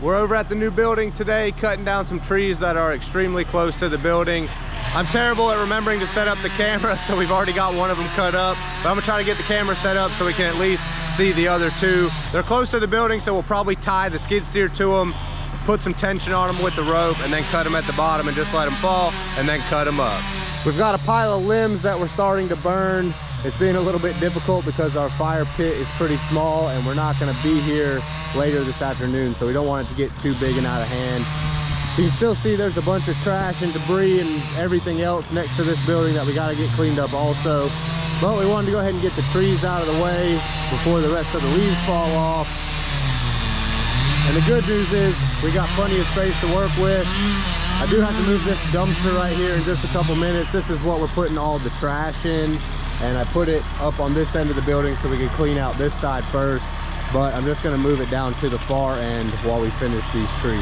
We're over at the new building today, cutting down some trees that are extremely close to the building. I'm terrible at remembering to set up the camera, so we've already got one of them cut up. But I'm gonna try to get the camera set up so we can at least see the other two. They're close to the building, so we'll probably tie the skid steer to them, put some tension on them with the rope, and then cut them at the bottom and just let them fall, and then cut them up. We've got a pile of limbs that we're starting to burn. It's being a little bit difficult because our fire pit is pretty small and we're not going to be here later this afternoon, so we don't want it to get too big and out of hand. You can still see there's a bunch of trash and debris and everything else next to this building that we got to get cleaned up also. But we wanted to go ahead and get the trees out of the way before the rest of the leaves fall off. And the good news is we got plenty of space to work with. I do have to move this dumpster right here in just a couple minutes. This is what we're putting all the trash in. And I put it up on this end of the building so we can clean out this side first. But I'm just gonna move it down to the far end while we finish these trees.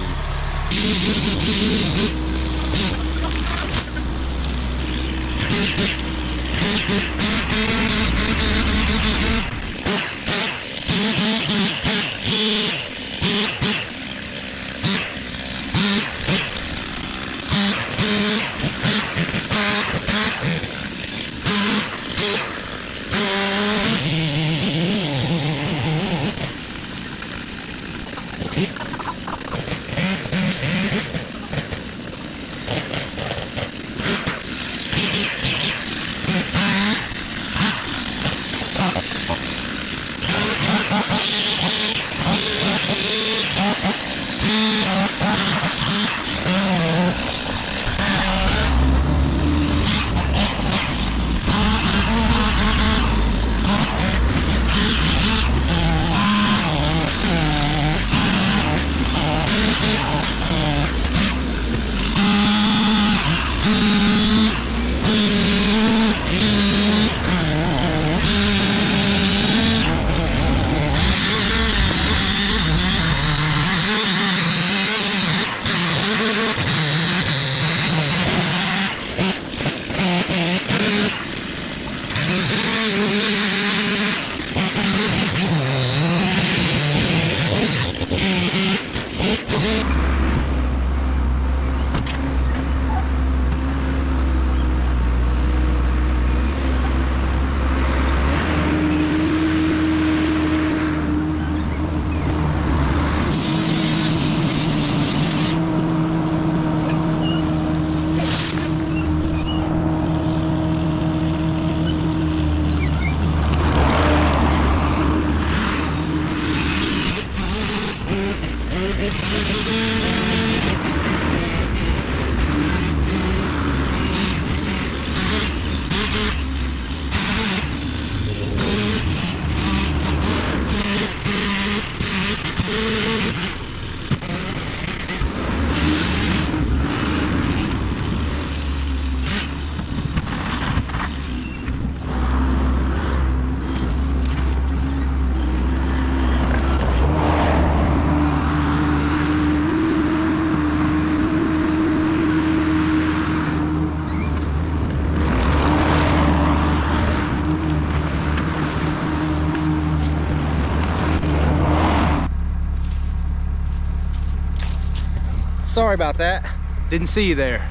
Sorry about that. Didn't see you there.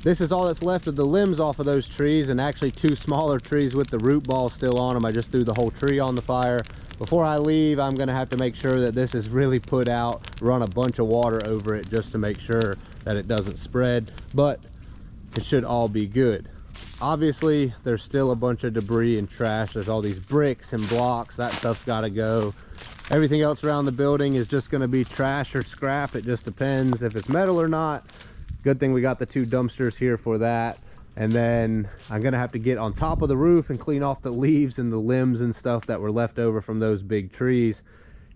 This is all that's left of the limbs off of those trees, and actually 2 smaller trees with the root ball still on them. I just threw the whole tree on the fire. Before I leave, I'm gonna have to make sure that this is really put out, run a bunch of water over it just to make sure that it doesn't spread, but it should all be good. Obviously, there's still a bunch of debris and trash. There's all these bricks and blocks. That stuff's gotta go. Everything else around the building is just gonna be trash or scrap. It just depends if it's metal or not. Good thing we got the 2 dumpsters here for that. And then I'm gonna have to get on top of the roof and clean off the leaves and the limbs and stuff that were left over from those big trees.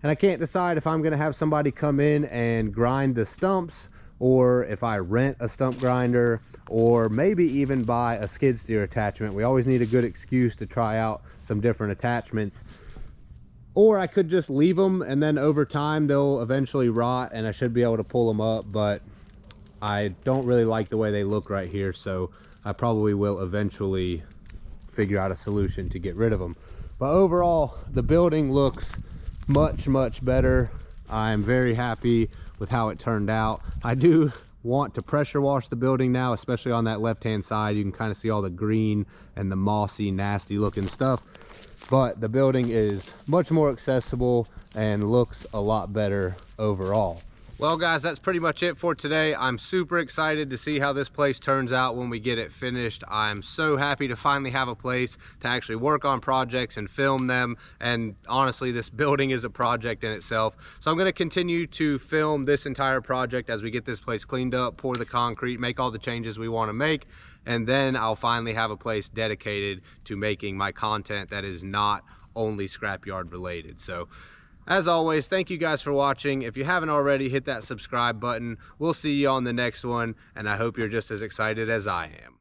And I can't decide if I'm gonna have somebody come in and grind the stumps, or if I rent a stump grinder, or maybe even buy a skid steer attachment. We always need a good excuse to try out some different attachments. Or I could just leave them, and then over time they'll eventually rot and I should be able to pull them up, but I don't really like the way they look right here, so I probably will eventually figure out a solution to get rid of them. But overall, the building looks much better. I'm very happy with how it turned out. I do want to pressure wash the building now, especially on that left hand side. You can kind of see all the green and the mossy, nasty looking stuff. But the building is much more accessible and looks a lot better overall. Well guys, that's pretty much it for today. I'm super excited to see how this place turns out when we get it finished. I'm so happy to finally have a place to actually work on projects and film them. And honestly, this building is a project in itself. So I'm gonna continue to film this entire project as we get this place cleaned up, pour the concrete, make all the changes we wanna make. And then I'll finally have a place dedicated to making my content that is not only scrapyard related. So as always, thank you guys for watching. If you haven't already, hit that subscribe button. We'll see you on the next one, and I hope you're just as excited as I am.